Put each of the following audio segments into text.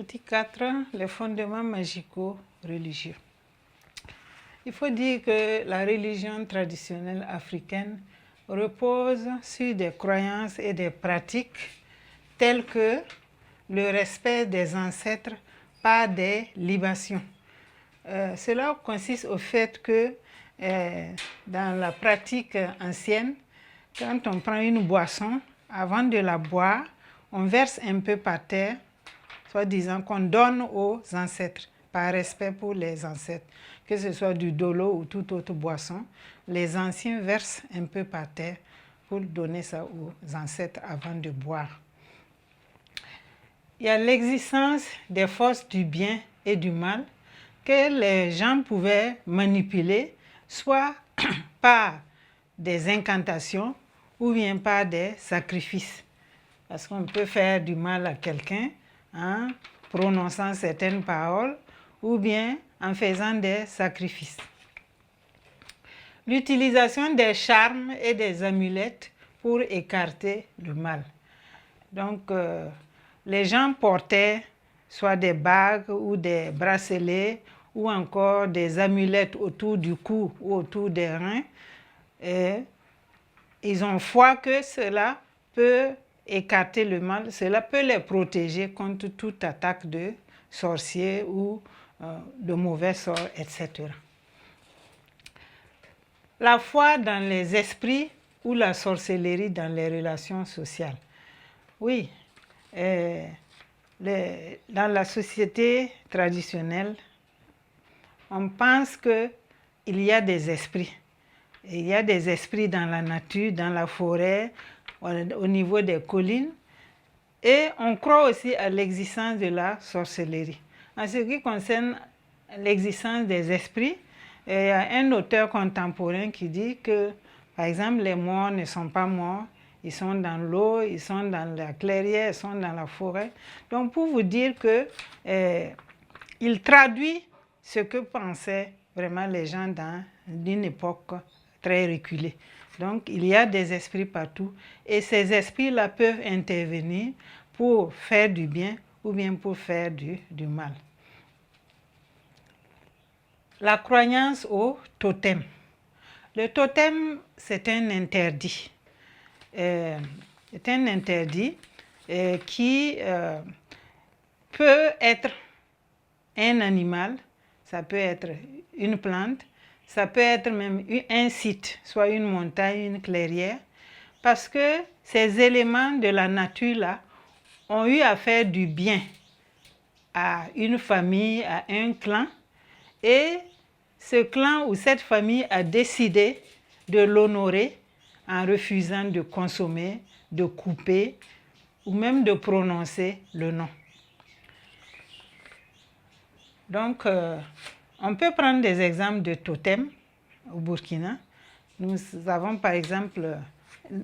Petit 4, les fondements magicaux religieux. Il faut dire que la religion traditionnelle africaine repose sur des croyances et des pratiques telles que le respect des ancêtres par des libations. Cela consiste au fait que dans la pratique ancienne, quand on prend une boisson, avant de la boire, on verse un peu par terre, soit disant qu'on donne aux ancêtres, par respect pour les ancêtres. Que ce soit du dolo ou toute autre boisson, les anciens versent un peu par terre pour donner ça aux ancêtres avant de boire. Il y a l'existence des forces du bien et du mal que les gens pouvaient manipuler, soit par des incantations ou bien par des sacrifices. Parce qu'on peut faire du mal à quelqu'un en prononçant certaines paroles ou bien en faisant des sacrifices. L'utilisation des charmes et des amulettes pour écarter le mal. Donc, les gens portaient soit des bagues ou des bracelets ou encore des amulettes autour du cou ou autour des reins. Et ils ont foi que cela peut écarter le mal, cela peut les protéger contre toute attaque de sorciers ou de mauvais sorts, etc. La foi dans les esprits ou la sorcellerie dans les relations sociales. Oui, dans la société traditionnelle, on pense qu'il y a des esprits. Il y a des esprits dans la nature, dans la forêt, au niveau des collines. Et on croit aussi à l'existence de la sorcellerie. En ce qui concerne l'existence des esprits, il y a un auteur contemporain qui dit que, par exemple, les morts ne sont pas morts, ils sont dans l'eau, ils sont dans la clairière, ils sont dans la forêt. Donc, pour vous dire que il traduit ce que pensaient vraiment les gens dans une époque très reculée. Donc, il y a des esprits partout et ces esprits-là peuvent intervenir pour faire du bien ou bien pour faire du mal. La croyance au totem. Le totem, c'est un interdit. C'est un interdit qui peut être un animal, ça peut être une plante, ça peut être même un site, soit une montagne, une clairière, parce que ces éléments de la nature-là ont eu à faire du bien à une famille, à un clan, et ce clan ou cette famille a décidé de l'honorer en refusant de consommer, de couper ou même de prononcer le nom. Donc, on peut prendre des exemples de totems au Burkina. Nous avons par exemple,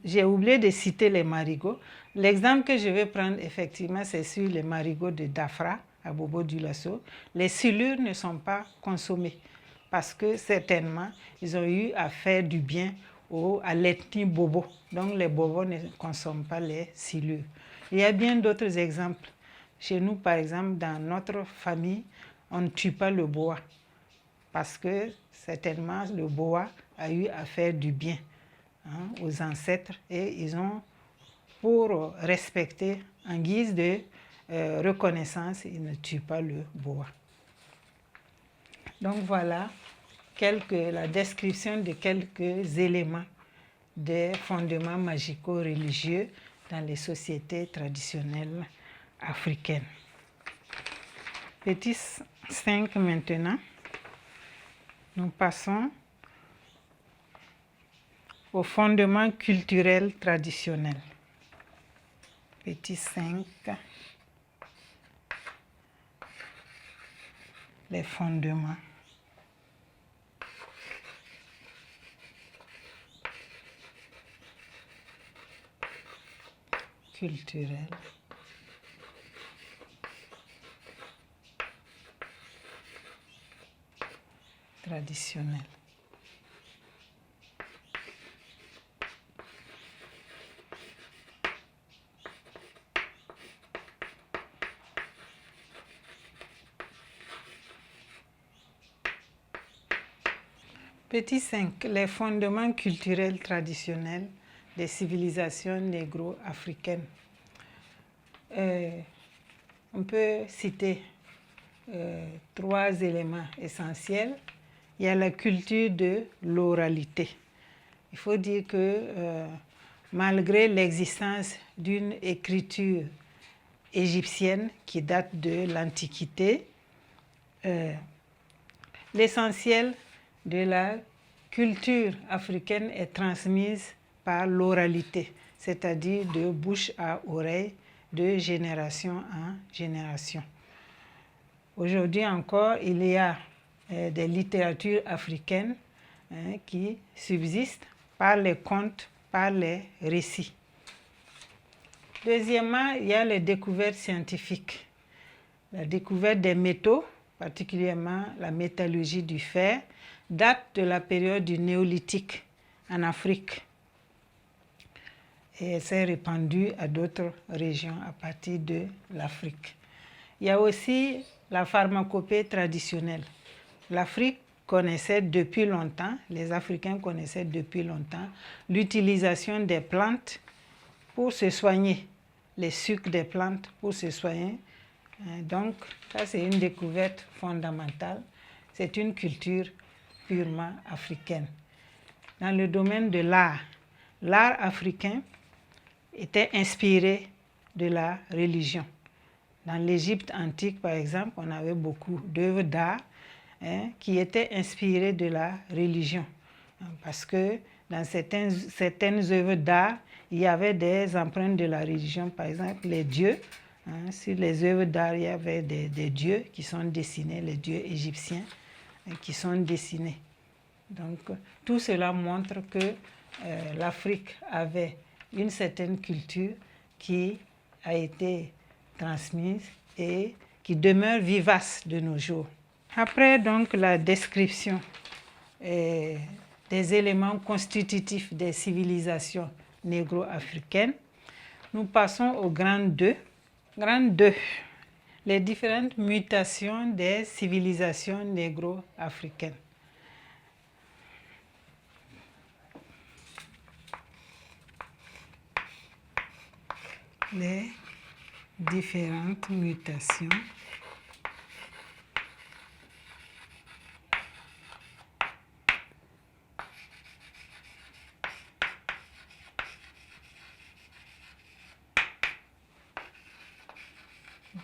j'ai oublié de citer les marigots. L'exemple que je vais prendre effectivement, c'est sur les marigots de Dafra, à Bobo-Dioulasso. Les silures ne sont pas consommées parce que certainement, ils ont eu à faire du bien à l'ethnie Bobo. Donc, les Bobos ne consomment pas les silures. Il y a bien d'autres exemples. Chez nous, par exemple, dans notre famille, on ne tue pas le boa parce que certainement le boa a eu à faire du bien aux ancêtres et ils ont, pour respecter, en guise de reconnaissance, ils ne tuent pas le boa. Donc voilà la description de quelques éléments des fondements magico-religieux dans les sociétés traditionnelles africaines. Petit 5 maintenant, nous passons aux fondements culturels traditionnels. Petit 5, les fondements. Culturels. Traditionnels. Petit 5. Les fondements culturels traditionnels des civilisations négro-africaines. On peut citer 3 éléments essentiels. Il y a la culture de l'oralité. Il faut dire que malgré l'existence d'une écriture égyptienne qui date de l'Antiquité, l'essentiel de la culture africaine est transmise par l'oralité, c'est-à-dire de bouche à oreille, de génération en génération. Aujourd'hui encore, il y a des littératures africaines qui subsistent par les contes, par les récits. Deuxièmement, il y a les découvertes scientifiques. La découverte des métaux, particulièrement la métallurgie du fer, date de la période du néolithique en Afrique. Et s'est répandue à d'autres régions à partir de l'Afrique. Il y a aussi la pharmacopée traditionnelle. L'Afrique connaissait depuis longtemps, les Africains connaissaient depuis longtemps l'utilisation des plantes pour se soigner, les sucs des plantes pour se soigner. Donc, ça c'est une découverte fondamentale. C'est une culture purement africaine. Dans le domaine de l'art africain était inspiré de la religion. Dans l'Égypte antique, par exemple, on avait beaucoup d'œuvres d'art qui étaient inspirées de la religion. Parce que dans certaines œuvres d'art, il y avait des empreintes de la religion, par exemple les dieux. Sur les œuvres d'art, il y avait des dieux qui sont dessinés, les dieux égyptiens qui sont dessinés. Donc, tout cela montre que l'Afrique avait une certaine culture qui a été transmise et qui demeure vivace de nos jours. Après donc la description des éléments constitutifs des civilisations négro-africaines, nous passons au grand 2. Grand 2, les différentes mutations des civilisations négro-africaines. Les différentes mutations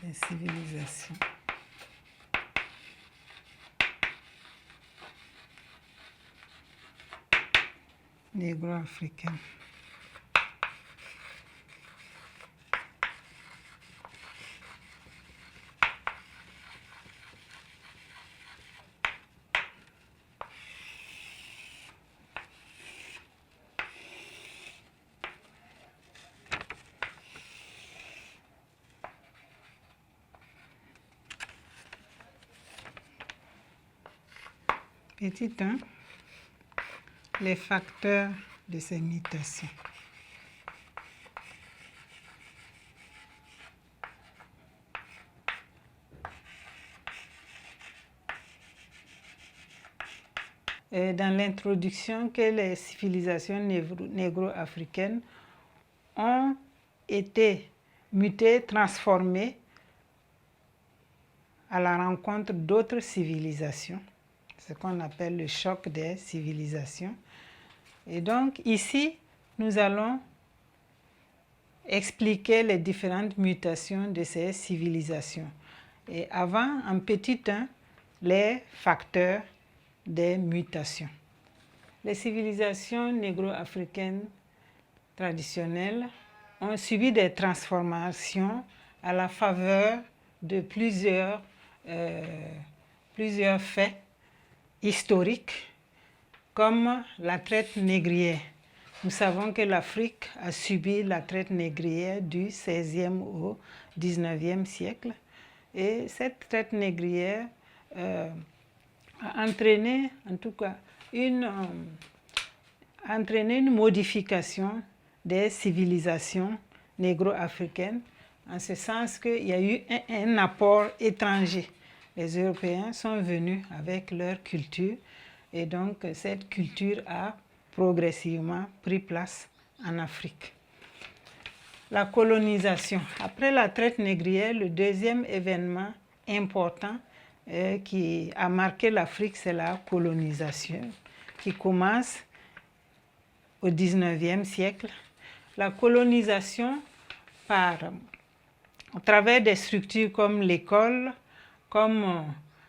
des civilisations négro-africaines. Petit 1, les facteurs de ces mutations. Dans l'introduction, que les civilisations négro-africaines ont été mutées, transformées à la rencontre d'autres civilisations, ce qu'on appelle le choc des civilisations. Et donc ici, nous allons expliquer les différentes mutations de ces civilisations. Et avant, en petit 1, les facteurs des mutations. Les civilisations négro-africaines traditionnelles ont subi des transformations à la faveur de plusieurs faits historiques, comme la traite négrière. Nous savons que l'Afrique a subi la traite négrière du XVIe au XIXe siècle. Et cette traite négrière a entraîné, en tout cas, une modification des civilisations négro-africaines, en ce sens qu'il y a eu un apport étranger. Les Européens sont venus avec leur culture, Et donc, cette culture a progressivement pris place en Afrique. La colonisation. Après la traite négrière, le deuxième événement important qui a marqué l'Afrique, c'est la colonisation, qui commence au 19e siècle. La colonisation à travers des structures comme l'école, comme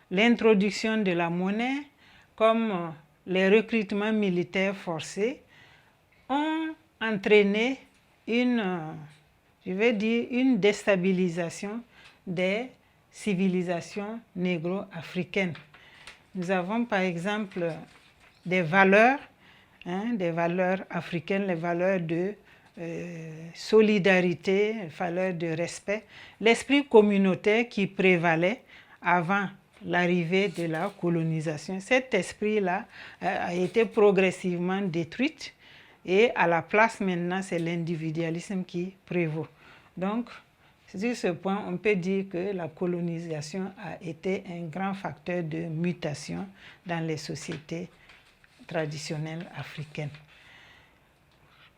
l'introduction de la monnaie, comme les recrutements militaires forcés, ont entraîné une déstabilisation des civilisations négro-africaines. Nous avons par exemple des valeurs africaines, les valeurs de solidarité, les valeurs de respect, l'esprit communautaire qui prévalait avant l'arrivée de la colonisation. Cet esprit-là a été progressivement détruit et à la place maintenant, c'est l'individualisme qui prévaut. Donc, sur ce point, on peut dire que la colonisation a été un grand facteur de mutation dans les sociétés traditionnelles africaines.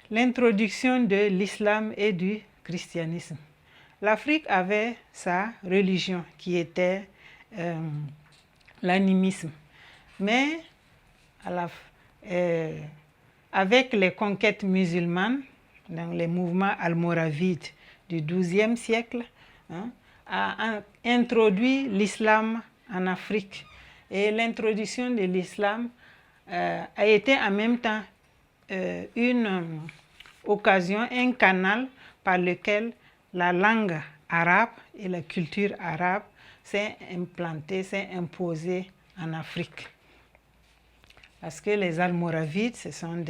L'introduction de l'islam et du christianisme. L'Afrique avait sa religion qui était l'animisme. Mais avec les conquêtes musulmanes, dans les mouvements almoravides du XIIe siècle, a introduit l'islam en Afrique. Et l'introduction de l'islam a été en même temps une occasion, un canal par lequel la langue arabe et la culture arabe s'est implantée, s'est imposée en Afrique. Parce que les Almoravides, ce sont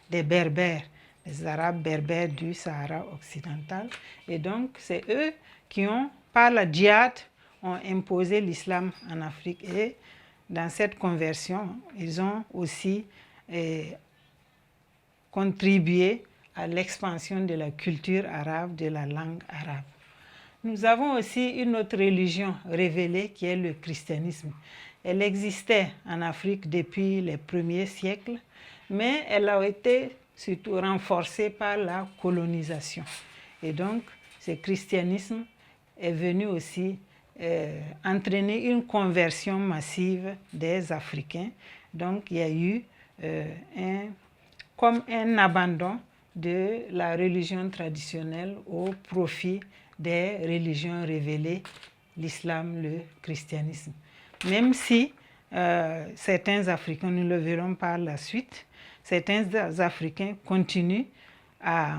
des berbères, les Arabes berbères du Sahara occidental. Et donc, c'est eux qui ont, par la djihad, ont imposé l'islam en Afrique. Et dans cette conversion, ils ont aussi contribué à l'expansion de la culture arabe, de la langue arabe. Nous avons aussi une autre religion révélée qui est le christianisme. Elle existait en Afrique depuis les premiers siècles, mais elle a été surtout renforcée par la colonisation. Et donc, ce christianisme est venu aussi entraîner une conversion massive des Africains. Donc, il y a eu comme un abandon de la religion traditionnelle au profit des religions révélées, l'islam, le christianisme. Même si certains Africains, nous le verrons par la suite, certains Africains continuent à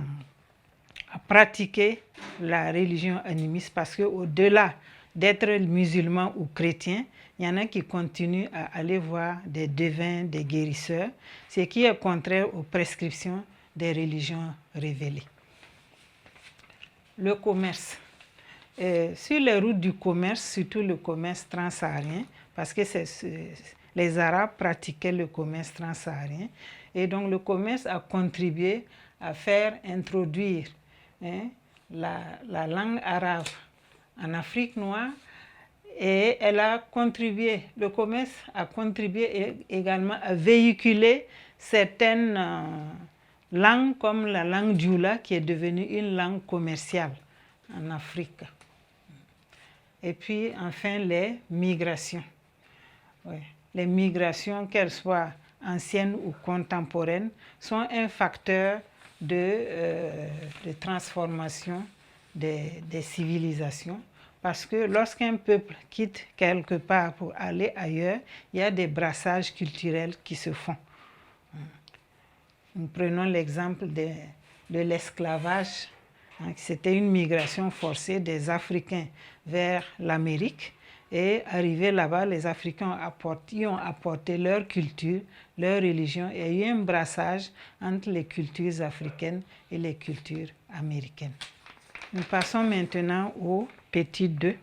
pratiquer la religion animiste parce qu'au-delà d'être musulmans ou chrétiens, il y en a qui continuent à aller voir des devins, des guérisseurs, ce qui est contraire aux prescriptions des religions révélées. Le commerce. Sur les routes du commerce, surtout le commerce transsaharien, parce que les Arabes pratiquaient le commerce transsaharien, et donc le commerce a contribué à faire introduire la langue arabe en Afrique noire, et le commerce a contribué également à véhiculer certaines langues comme la langue djoula qui est devenue une langue commerciale en Afrique. Et puis enfin les migrations. Ouais. Les migrations, qu'elles soient anciennes ou contemporaines, sont un facteur de transformation des civilisations. Parce que lorsqu'un peuple quitte quelque part pour aller ailleurs, il y a des brassages culturels qui se font. Nous prenons l'exemple de l'esclavage. C'était une migration forcée des Africains vers l'Amérique. Et arrivés là-bas, les Africains ont apporté leur culture, leur religion. Et il y a eu un brassage entre les cultures africaines et les cultures américaines. Nous passons maintenant au petit 2.